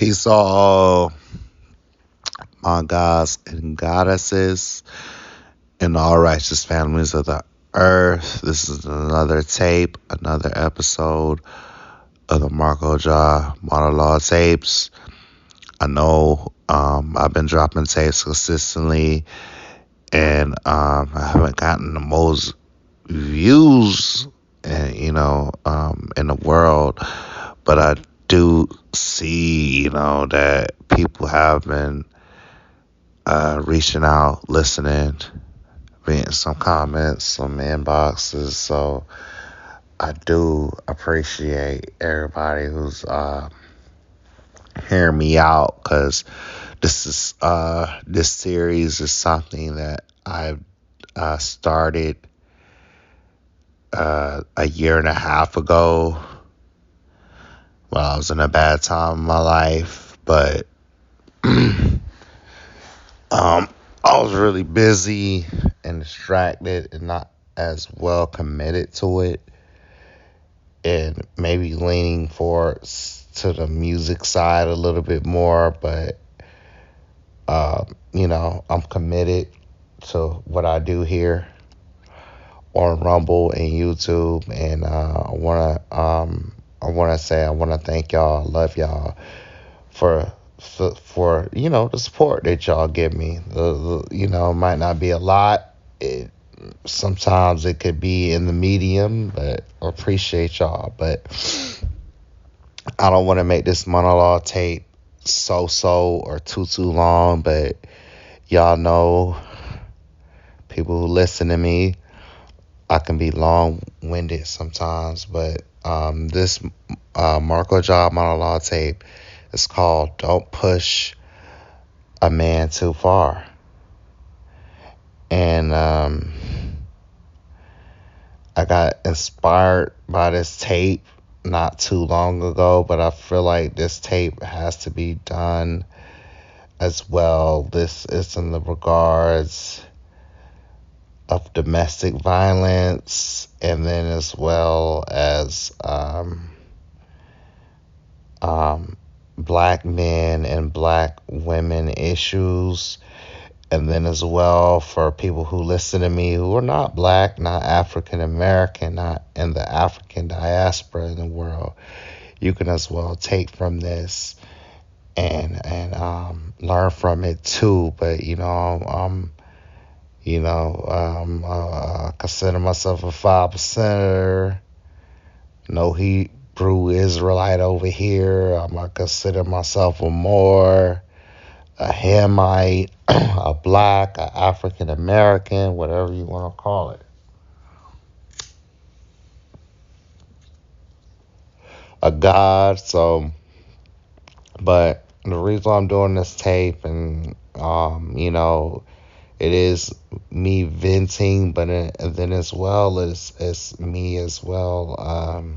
Peace all my gods and goddesses and all righteous families of the earth. This is another tape, another episode of the MarcoJah monologue tapes. I know I've been dropping tapes consistently and I haven't gotten the most views in the world, but I do see, that people have been reaching out, listening, reading some comments, some inboxes. So I do appreciate everybody who's hearing me out because this series is something that I've started a year and a half ago when I was in a bad time in my life, but I was really busy and distracted and not as well committed to it, and maybe leaning forward to the music side a little bit more. But I'm committed to what I do here on Rumble and YouTube, and I want to thank y'all, love y'all for the support that y'all give me. It might not be a lot. Sometimes it could be in the medium, but I appreciate y'all. But I don't want to make this monologue tape so or too long. But y'all know, people who listen to me, I can be long-winded sometimes. But this MarcoJah monologue tape is called "Don't Push a Man Too Far," and I got inspired by this tape not too long ago, but I feel like this tape has to be done as well. This is in the regards of domestic violence, and then as well as black men and black women issues. And then as well, for people who listen to me who are not black, not African American, not in the African diaspora in the world, you can as well take from this and learn from it too. But I consider myself a 5%er. No Hebrew Israelite over here. I consider myself a Hamite, a black, a African American, whatever you want to call it. A God. So, but the reason I'm doing this tape, and it is me venting, but then as well as me as well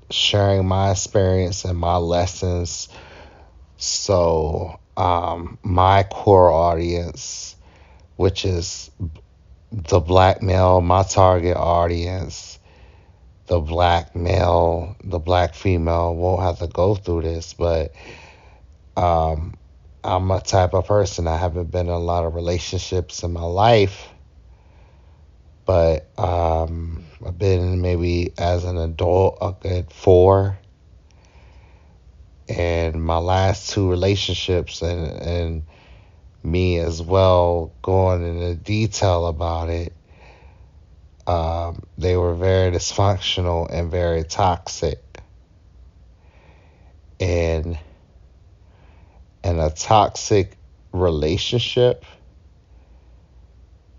sharing my experience and my lessons. So my core audience, which is the black male, my target audience, the black male, the black female won't have to go through this. But I'm a type of person, I haven't been in a lot of relationships in my life, but I've been maybe as an adult a good 4. And my last 2 relationships, and me as well going into detail about it, they were very dysfunctional and very toxic. And in a toxic relationship,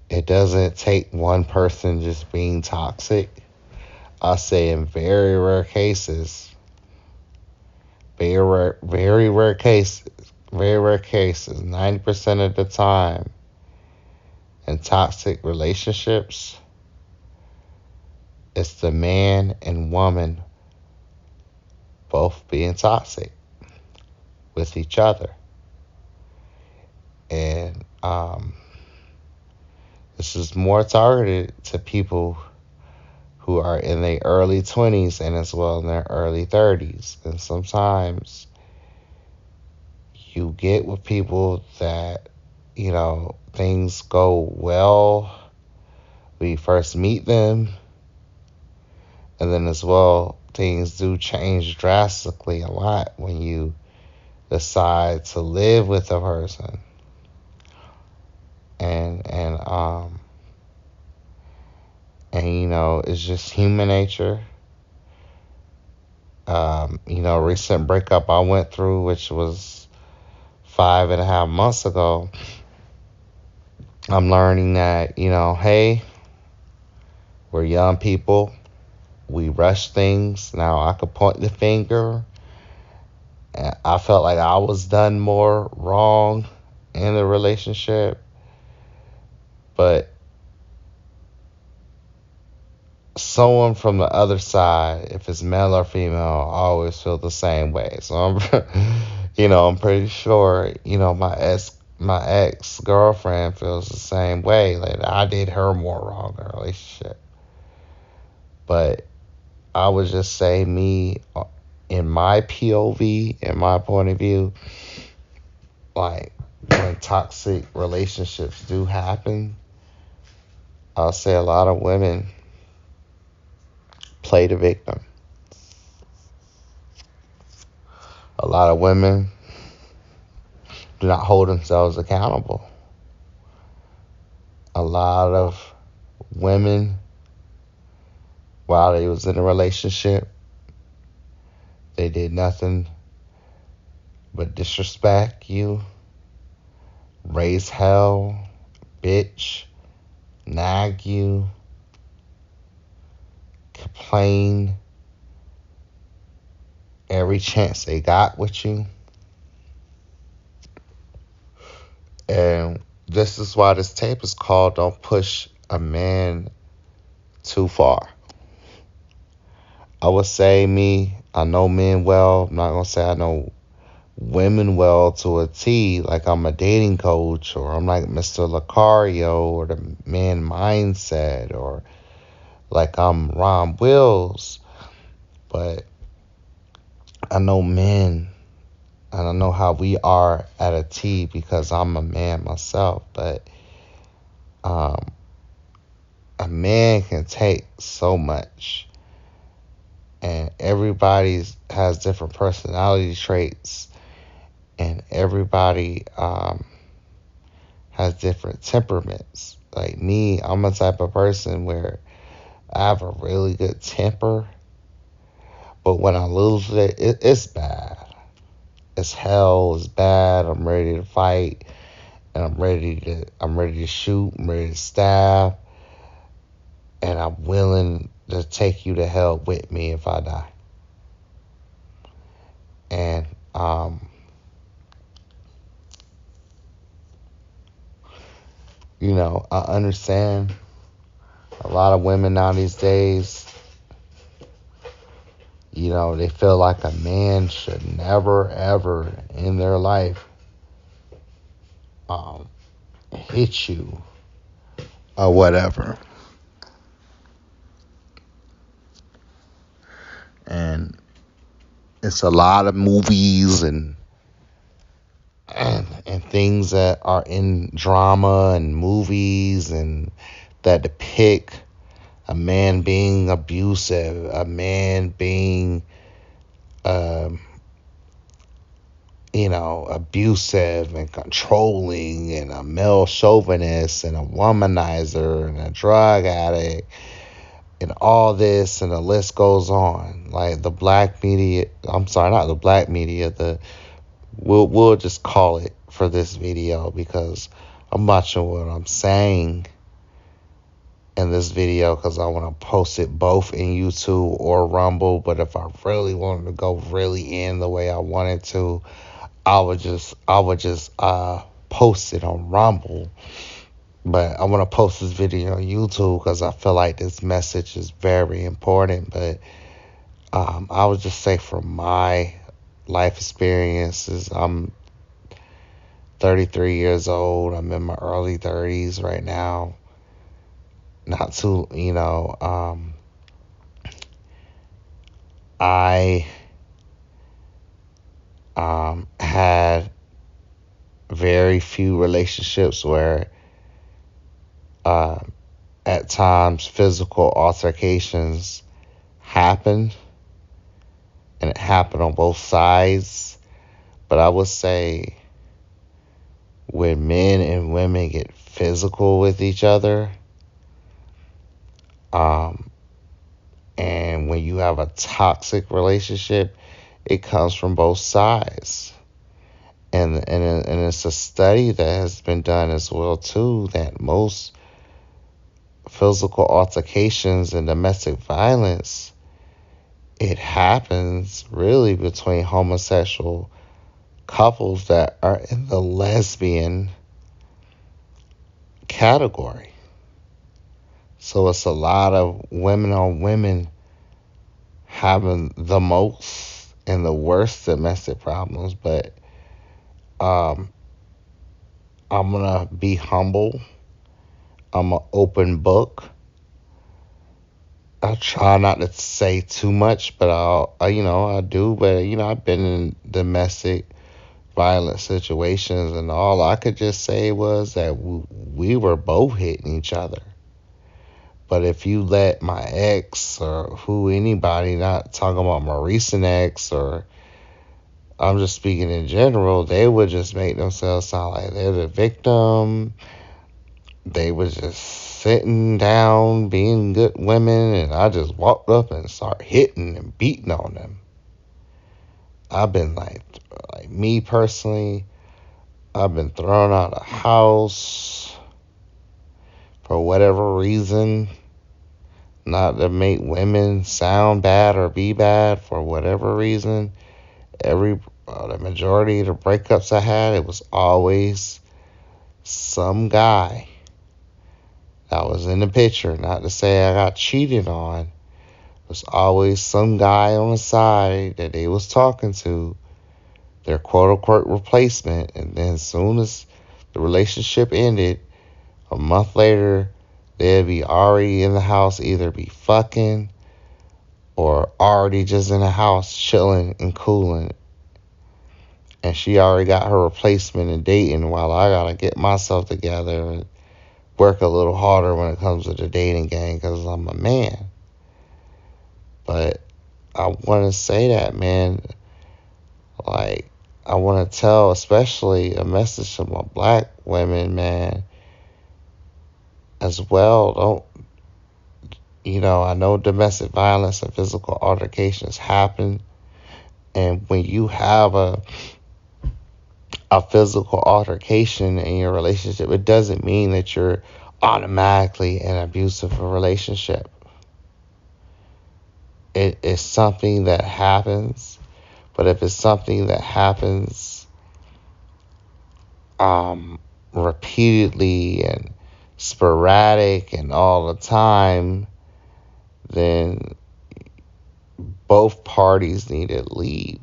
it doesn't take one person just being toxic. I say in very rare cases, very rare cases, 90% of the time in toxic relationships, it's the man and woman both being toxic with each other. And this is more targeted to people who are in their early 20s and as well in their early 30s. And sometimes you get with people that, things go well when you first meet them. And then as well, things do change drastically a lot when you decide to live with a person. And it's just human nature. Recent breakup I went through, which was 5.5 months ago, I'm learning that, hey, we're young people. We rush things. Now I could point the finger. And I felt like I was done more wrong in the relationship. But someone from the other side, if it's male or female, I always feel the same way. So I'm pretty sure, my ex girlfriend feels the same way. Like I did her more wrong in a relationship. But I would just say me, in my POV, in my point of view, like when toxic relationships do happen, I'll say a lot of women play the victim. A lot of women do not hold themselves accountable. A lot of women, while they was in a relationship, they did nothing but disrespect you, raise hell, bitch, nag you, complain every chance they got with you. And this is why this tape is called Don't Push a Man Too Far. I would say I know men well. I'm not going to say I know women well to a T, like I'm a dating coach, or I'm like Mr. Lucario, or the man mindset, or like I'm Ron Wills. But I know men, and I know how we are at a T because I'm a man myself. But a man can take so much, and everybody has different personality traits, and everybody has different temperaments. Like me, I'm a type of person where I have a really good temper, but when I lose it, it's bad. It's hell. It's bad. I'm ready to fight, and I'm ready to shoot. I'm ready to stab, and I'm willing to take you to hell with me if I die. And I understand a lot of women now these days, they feel like a man should never, ever in their life hit you or whatever. And it's a lot of movies and things that are in drama and movies and that depict a man being abusive, a man being abusive and controlling, and a male chauvinist and a womanizer and a drug addict and all this, and the list goes on. Like the black media, I'm sorry, not the black media, we'll just call it for this video because I'm not sure what I'm saying in this video because I want to post it both in YouTube or Rumble. But if I really wanted to go really in the way I wanted to, I would just post it on Rumble. But I want to post this video on YouTube because I feel like this message is very important. But I would just say from my life experiences, I'm 33 years old. I'm in my early 30s right now. Not too, I had very few relationships where uh, at times physical altercations happened, and it happened on both sides. But I would say when men and women get physical with each other, um, and when you have a toxic relationship, it comes from both sides. And it's a study that has been done as well too, that most physical altercations and domestic violence, it happens really between homosexual couples that are in the lesbian category. So it's a lot of women on women having the most and the worst domestic problems. But um, I'm gonna be humble. I'm an open book. I try not to say too much, but I do. But I've been in domestic violent situations, and all I could just say was that we were both hitting each other. But if you let my ex or anybody, not talking about my recent ex, or I'm just speaking in general, they would just make themselves sound like they're the victim. They were just sitting down, being good women, and I just walked up and started hitting and beating on them. I've been like me personally, I've been thrown out of the house for whatever reason. Not to make women sound bad or be bad, for whatever reason. The majority of the breakups I had, it was always some guy that was in the picture. Not to say I got cheated on. It was always some guy on the side that they was talking to, their quote unquote replacement. And then as soon as the relationship ended, a month later, they'd be already in the house, either be fucking or already just in the house chilling and cooling. And she already got her replacement and dating, while I gotta get myself together and work a little harder when it comes to the dating game because I'm a man. But I want to say that, man, like, I want to tell, especially a message to my black women, man, as well. I know domestic violence and physical altercations happen. And when you have a physical altercation in your relationship, it doesn't mean that you're automatically in an abusive relationship. It is something that happens, but if it's something that happens repeatedly and sporadic and all the time, then both parties need to leave.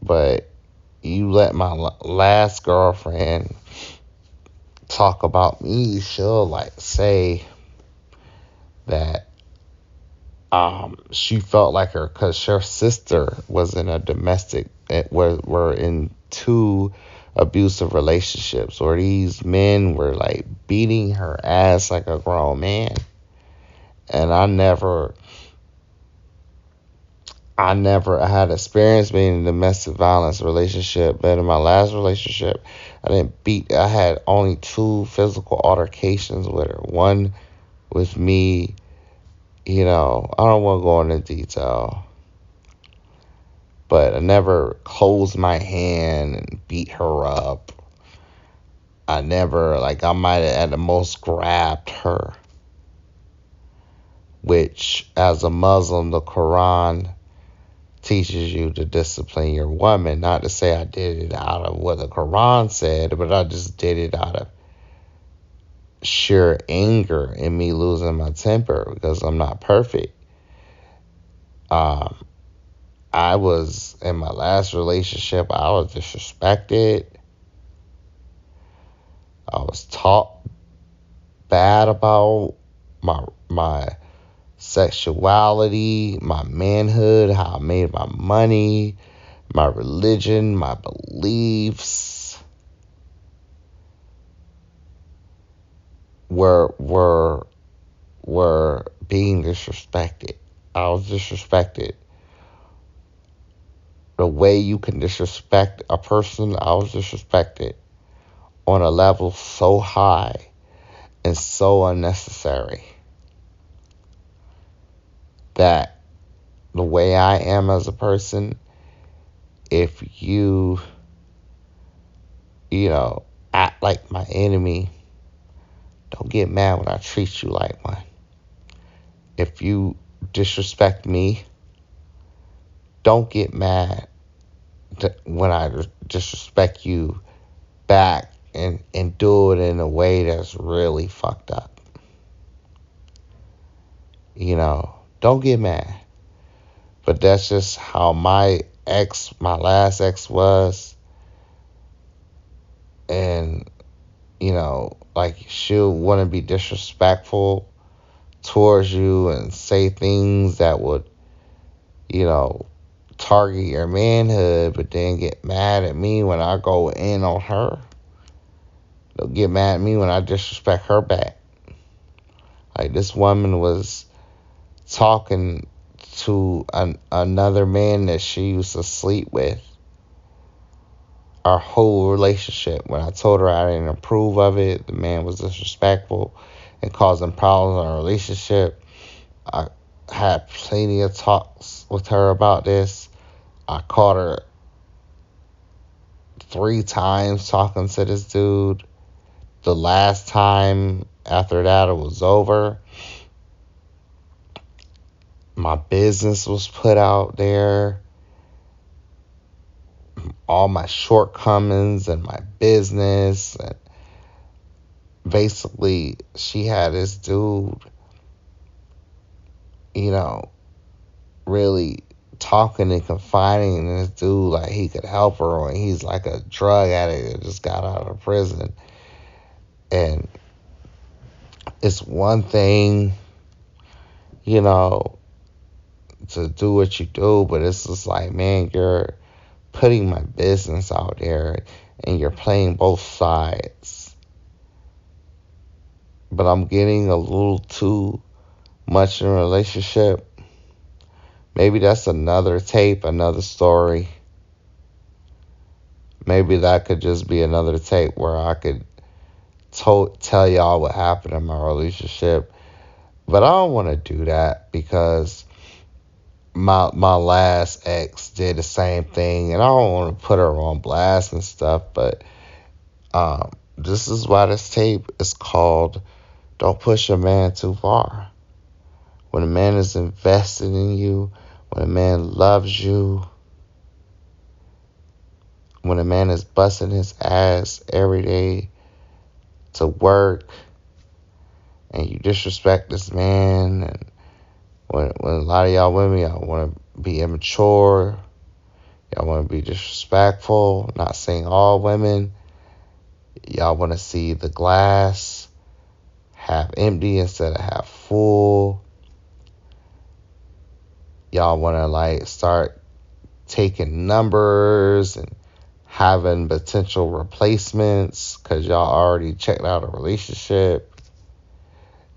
But you let my last girlfriend talk about me, she'll say that she felt like because her sister was in a domestic, were in two abusive relationships, or these men were beating her ass like a grown man. And I never had experience being in a domestic violence relationship, but in my last relationship, I had only two physical altercations with her. One with me, I don't want to go into detail, but I never closed my hand and beat her up. I never, I might have at the most grabbed her, which as a Muslim, the Quran teaches you to discipline your woman. Not to say I did it out of what the Quran said, but I just did it out of sheer anger and me losing my temper because I'm not perfect. I was in my last relationship, I was disrespected. I was talked bad about. My sexuality, my manhood, how I made my money, my religion, my beliefs were being disrespected. I was disrespected. The way you can disrespect a person, I was disrespected on a level so high and so unnecessary that the way I am as a person, if you know, act like my enemy, don't get mad when I treat you like one. If you disrespect me, don't get mad when I disrespect you back and do it in a way that's really fucked up. You know, don't get mad. But that's just how my last ex was. And, you know, like she'll want to be disrespectful towards you and say things that would, you know, target your manhood, but then get mad at me when I go in on her. They'll get mad at me when I disrespect her back. Like this woman was talking to another man that she used to sleep with. Our whole relationship. When I told her I didn't approve of it, the man was disrespectful and causing problems in our relationship. I had plenty of talks with her about this. I caught her 3 times talking to this dude. The last time after that it was over. My business was put out there. All my shortcomings in my business. And basically, she had this dude, you know, really talking and confiding in this dude like he could help her, and he's like a drug addict that just got out of prison. And it's one thing, you know, to do what you do, but it's just like, man, you're putting my business out there and you're playing both sides. But I'm getting a little too much in a relationship. Maybe that's another tape, another story. Maybe that could just be another tape where I could tell y'all what happened in my relationship. But I don't want to do that because my last ex did the same thing, and I don't want to put her on blast and stuff. But this is why this tape is called "Don't Push a Man Too Far." When a man is invested in you, when a man loves you, when a man is busting his ass every day to work, and you disrespect this man, and when a lot of y'all women, y'all want to be immature, y'all want to be disrespectful, not saying all women, y'all want to see the glass half empty instead of half full. Y'all want to like start taking numbers and having potential replacements because y'all already checked out a relationship.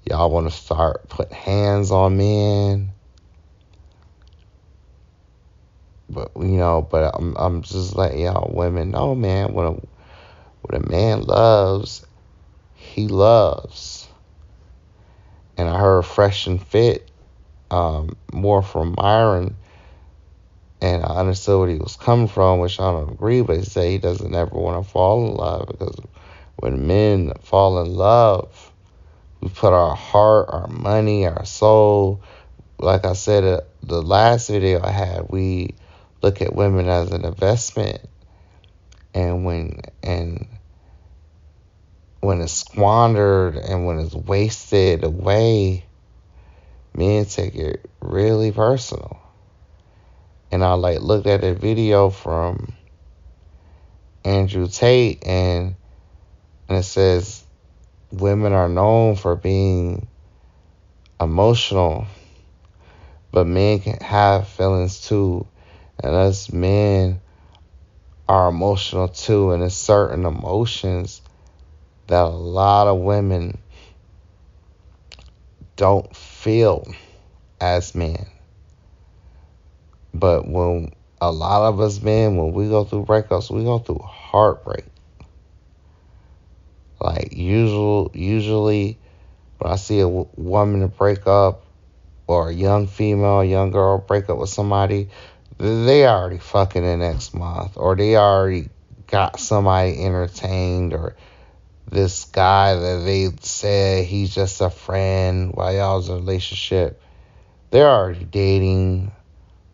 Y'all want to start putting hands on men. But, you know, I'm just letting y'all women know, man, when a man loves, he loves. And I heard Fresh and Fit more from Myron, and I understood what he was coming from, which I don't agree, but he said he doesn't ever want to fall in love because when men fall in love, we put our heart, our money, our soul. Like I said, the last video I had, we look at women as an investment, and when it's squandered and when it's wasted away, men take it really personal. And I like looked at a video from Andrew Tate, and it says women are known for being emotional But men can have feelings too. And us men are emotional too. And there's certain emotions that a lot of women don't feel as men. But when a lot of us men, when we go through breakups, we go through heartbreak. Like usually when I see a woman break up, or a young female, a young girl break up with somebody, they already fucking the next month, or they already got somebody entertained, or this guy that they said he's just a friend while y'all's in a relationship, they're already dating,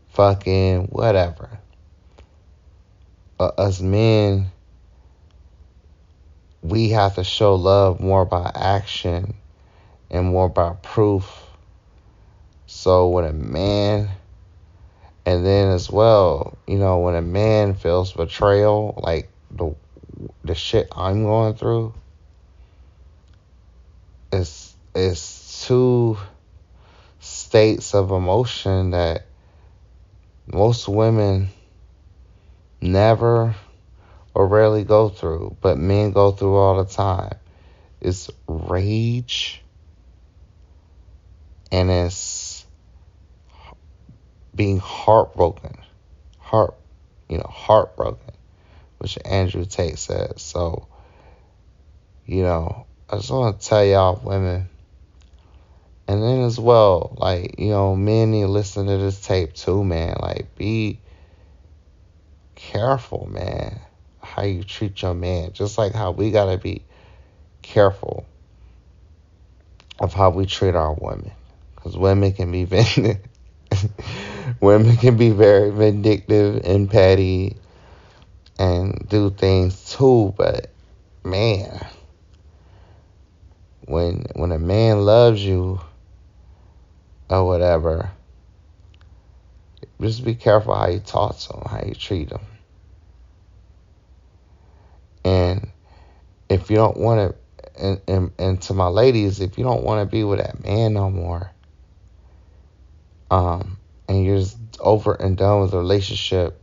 fucking, whatever. Us men, we have to show love more by action and more by proof. So when a man, and then as well, when a man feels betrayal, like the shit I'm going through, it's two states of emotion that most women never or rarely go through, but men go through all the time. It's rage, and it's being heartbroken. Heartbroken, which Andrew Tate said. So, I just want to tell y'all women, and then as well, like, men need to listen to this tape too, man. Like, be careful, man, how you treat your man. Just like how we gotta be careful of how we treat our women, because women can be women can be very vindictive and petty and do things too. But man, when a man loves you or whatever, just be careful how you talk to him, how you treat him. And if you don't want to, and to my ladies, if you don't want to be with that man no more, and you're just over and done with the relationship,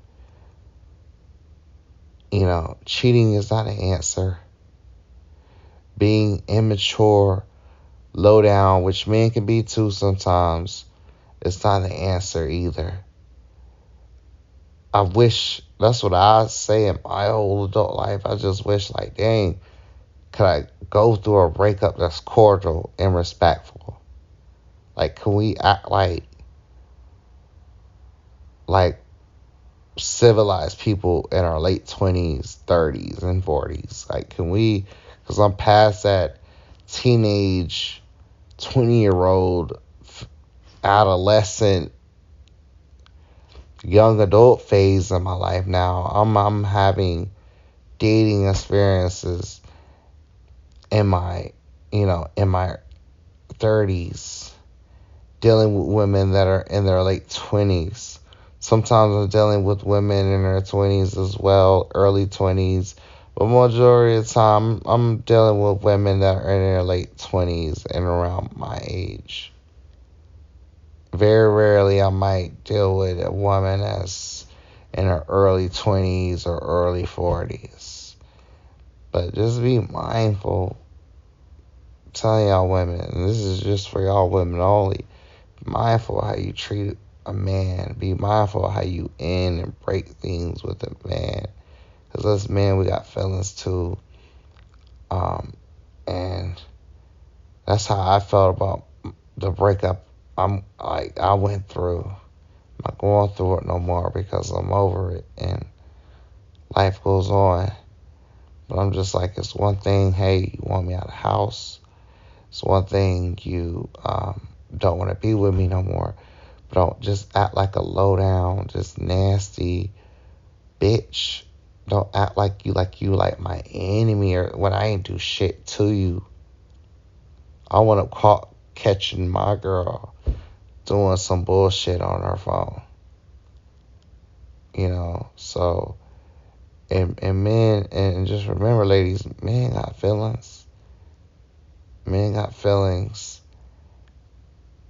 cheating is not an answer. Being immature, low down, which men can be too sometimes, it's not an answer either. I wish, that's what I say in my whole adult life. I just wish, like, dang, could I go through a breakup that's cordial and respectful? Like, can we act like civilized people in our late 20s, 30s, and 40s? Like, can we, because I'm past that teenage, 20-year-old, adolescent, young adult phase in my life now. I'm having dating experiences in my 30s, dealing with women that are in their late 20s. Sometimes I'm dealing with women in their 20s as well, early 20s. But majority of the time, I'm dealing with women that are in their late 20s and around my age. Very rarely I might deal with a woman that's in her early 20s or early 40s. But just be mindful. I'm telling y'all women, and this is just for y'all women only, be mindful how you treat a man. Be mindful how you end and break things with a man. Because us men, we got feelings too. And that's how I felt about the breakup I went through. I'm not going through it no more because I'm over it and life goes on. But I'm just like, it's one thing, hey, you want me out of the house. It's one thing, you don't want to be with me no more. But don't just act like a low down, just nasty bitch. Don't act like you like my enemy, or when I ain't do shit to you. I want to catching my girl doing some bullshit on her phone. So, and men, and just remember, ladies, men got feelings. Men got feelings.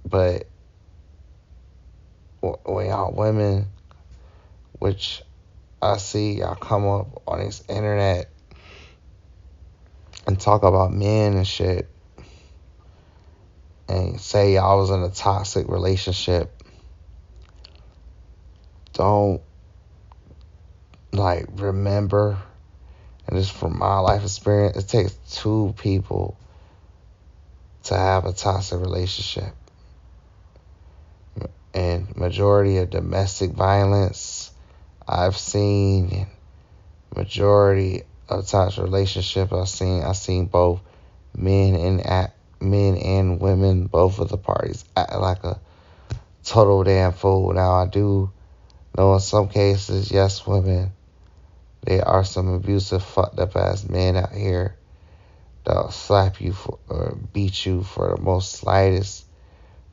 But when y'all women, which I see y'all come up on this internet and talk about men and shit, and say y'all was in a toxic relationship, don't like remember, and this is from my life experience, it takes two people to have a toxic relationship. And majority of domestic violence I've seen, and majority of toxic relationship I've seen both men and women, both of the parties act like a total damn fool. Now I do know in some cases, yes, women, there are some abusive, fucked up ass men out here that'll slap you for, or beat you for the most slightest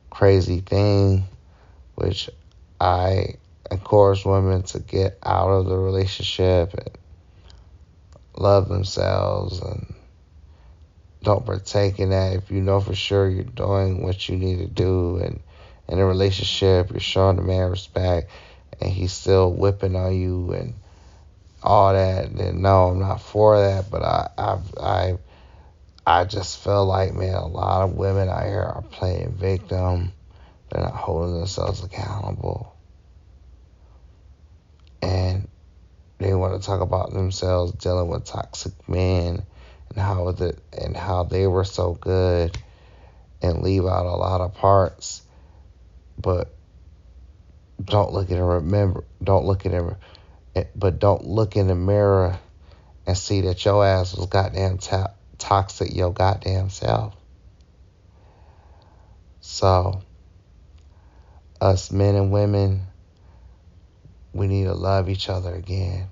crazy thing, which I encourage women to get out of the relationship and love themselves and don't partake in that. If you know for sure you're doing what you need to do, and in a relationship you're showing the man respect and he's still whipping on you and all that, then no, I'm not for that. But I just feel like, man, a lot of women out here are playing victim. They're not holding themselves accountable, and they want to talk about themselves dealing with toxic men and how they were so good, and leave out a lot of parts. But don't look at it. Remember, don't look at it. But don't look in the mirror and see that your ass was goddamn toxic your goddamn self. So, us men and women, we need to love each other again.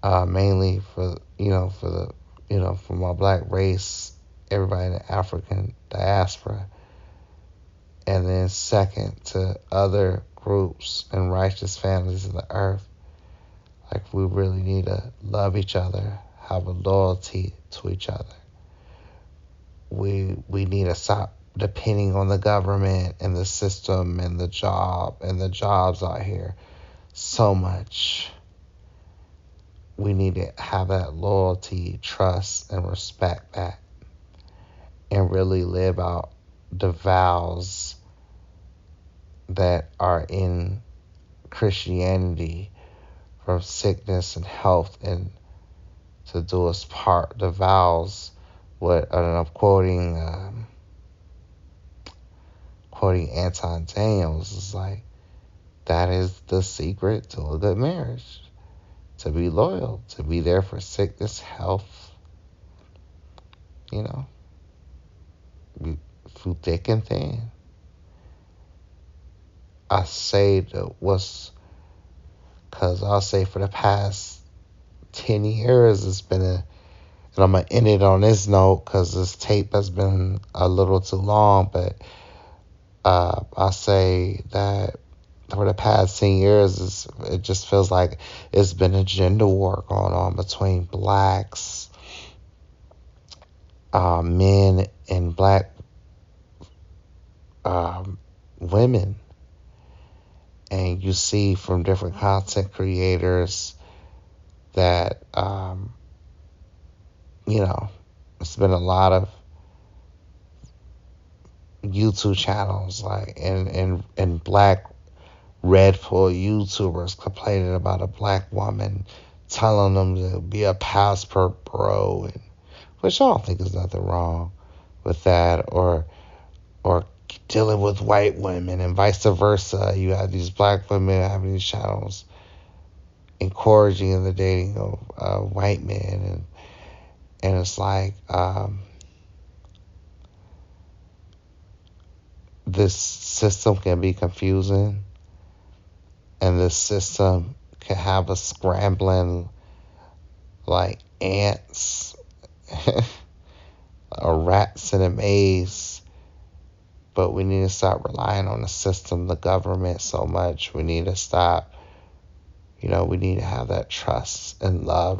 Mainly for my black race, everybody in the African diaspora, and then second to other groups and righteous families of the earth. Like, we really need to love each other, have a loyalty to each other. We need to stop depending on the government and the system and the jobs out here so much. We need to have that loyalty, trust, and respect back, and really live out the vows that are in Christianity, from sickness and health and to do us part. The vows, what, and I'm quoting Anton Daniels, is like, that is the secret to a good marriage. To be loyal, to be there for sickness, health, through thick and thin. I say because I'll say for the past 10 years, it's been and I'm going to end it on this note because this tape has been a little too long, but I say that for the past 10 years, it just feels like it's been a gender war going on between blacks, men, and black women. And you see from different content creators that, it's been a lot of YouTube channels and black red pill YouTubers complaining about a black woman, telling them to be a passport bro, which I don't think there's nothing wrong with that, or dealing with white women and vice versa. You have these black women having these channels encouraging the dating of white men, and it's like, this system can be confusing. And this system can have us scrambling like ants or rats in a maze. But we need to stop relying on the system, the government so much. We need to stop, we need to have that trust and love.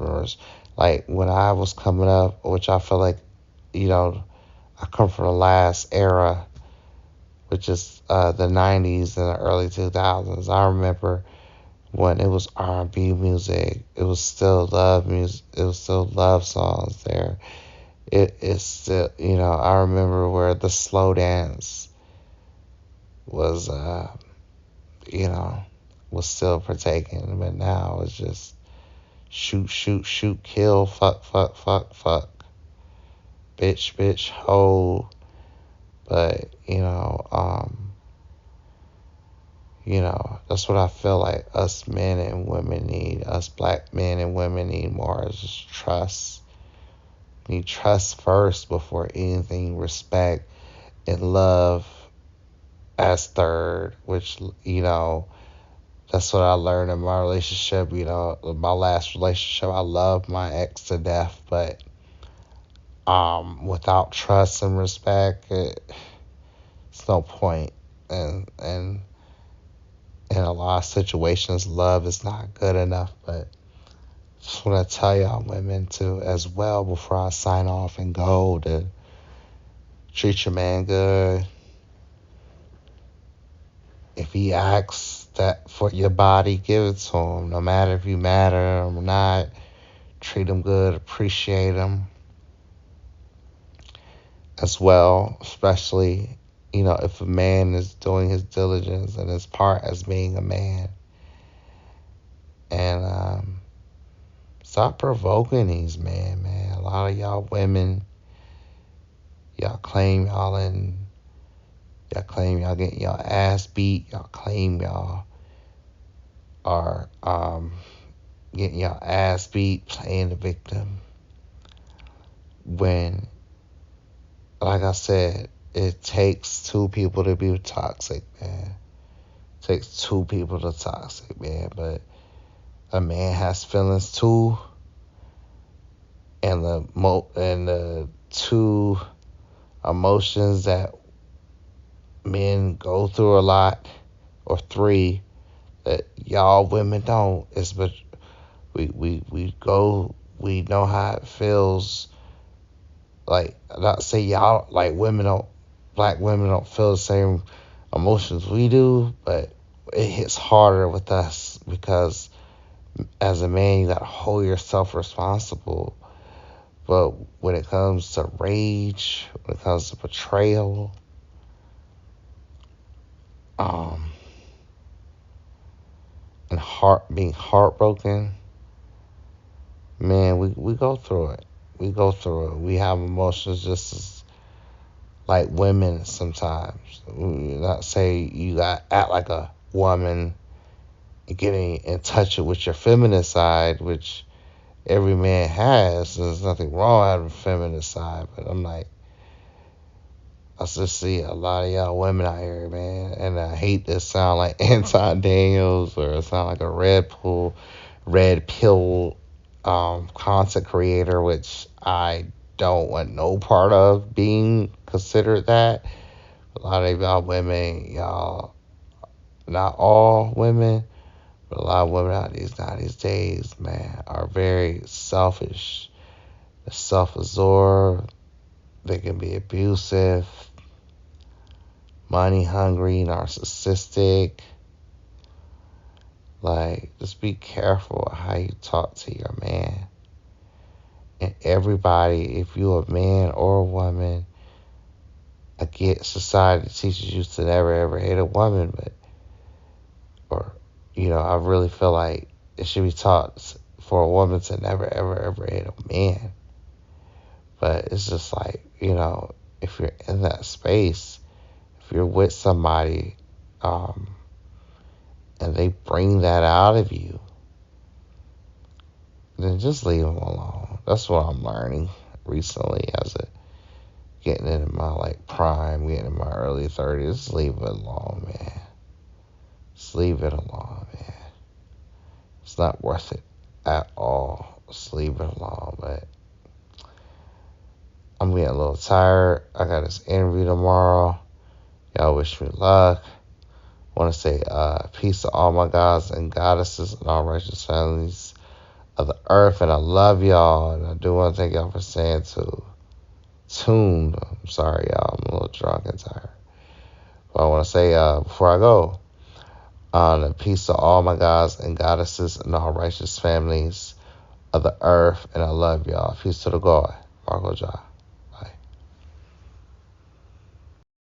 Like when I was coming up, which I feel like, I come from the last era, which is the 90s and the early 2000s. I remember when it was R&B music, it was still love music, it was still love songs there. It's still, I remember where the slow dance was, you know, was still partaken, but now it's just shoot, shoot, shoot, kill, fuck, fuck, fuck, fuck, bitch, bitch, hoe. But that's what I feel like us men and women need. Us black men and women need more is just trust. We need trust first before anything. Respect and love as third, which that's what I learned in my relationship. My last relationship, I loved my ex to death, but without trust and respect, it's no point. And in a lot of situations, love is not good enough. But just want to tell y'all women too, as well, before I sign off and go, to treat your man good. If he asks that for your body, give it to him. No matter if you mad at him or not, treat him good, appreciate him as well. Especially, if a man is doing his diligence and his part as being a man. And stop provoking these men, man. A lot of y'all women, y'all claim y'all getting y'all ass beat. Y'all claim y'all are getting y'all ass beat, playing the victim. When, like I said, it takes two people to be toxic, man. It takes two people to toxic, man. But a man has feelings too, and the two emotions that men go through a lot, or three, that y'all women don't, is but we know how it feels. Like, not say y'all, like, black women don't feel the same emotions we do, but it hits harder with us because as a man, you gotta hold yourself responsible. But when it comes to rage, when it comes to betrayal, and being heartbroken, man, we go through it. We go through it. We have emotions just as like women sometimes. Not say you got act like a woman, getting in touch with your feminine side, which every man has. There's nothing wrong having a feminine side, but I'm like, I just see a lot of y'all women out here, man, and I hate this sound like Anton Daniels or sound like a red pill content creator, which I don't want no part of being considered that. A lot of y'all women, y'all, not all women, but a lot of women out these days, man, are very selfish, self-absorbed. They can be abusive, money hungry, narcissistic. Like, just be careful how you talk to your man. And everybody, if you're a man or a woman, I get society teaches you to never ever hate a woman, I really feel like it should be taught for a woman to never ever ever hate a man. But it's just like, if you're in that space, if you're with somebody, and they bring that out of you, then just leave them alone. That's what I'm learning recently as getting into my prime, getting in my early 30s. Just leave it alone, man. Just leave it alone, man. It's not worth it at all. Just leave it alone, but I'm getting a little tired. I got this interview tomorrow. Y'all wish me luck. I want to say peace to all my gods and goddesses and all righteous families of the earth. And I love y'all. And I do want to thank y'all for saying tuned. I'm sorry, y'all. I'm a little drunk and tired. But I want to say before I go, peace to all my guys and goddesses and all righteous families of the earth, and I love y'all. Peace to the God, MarcoJah.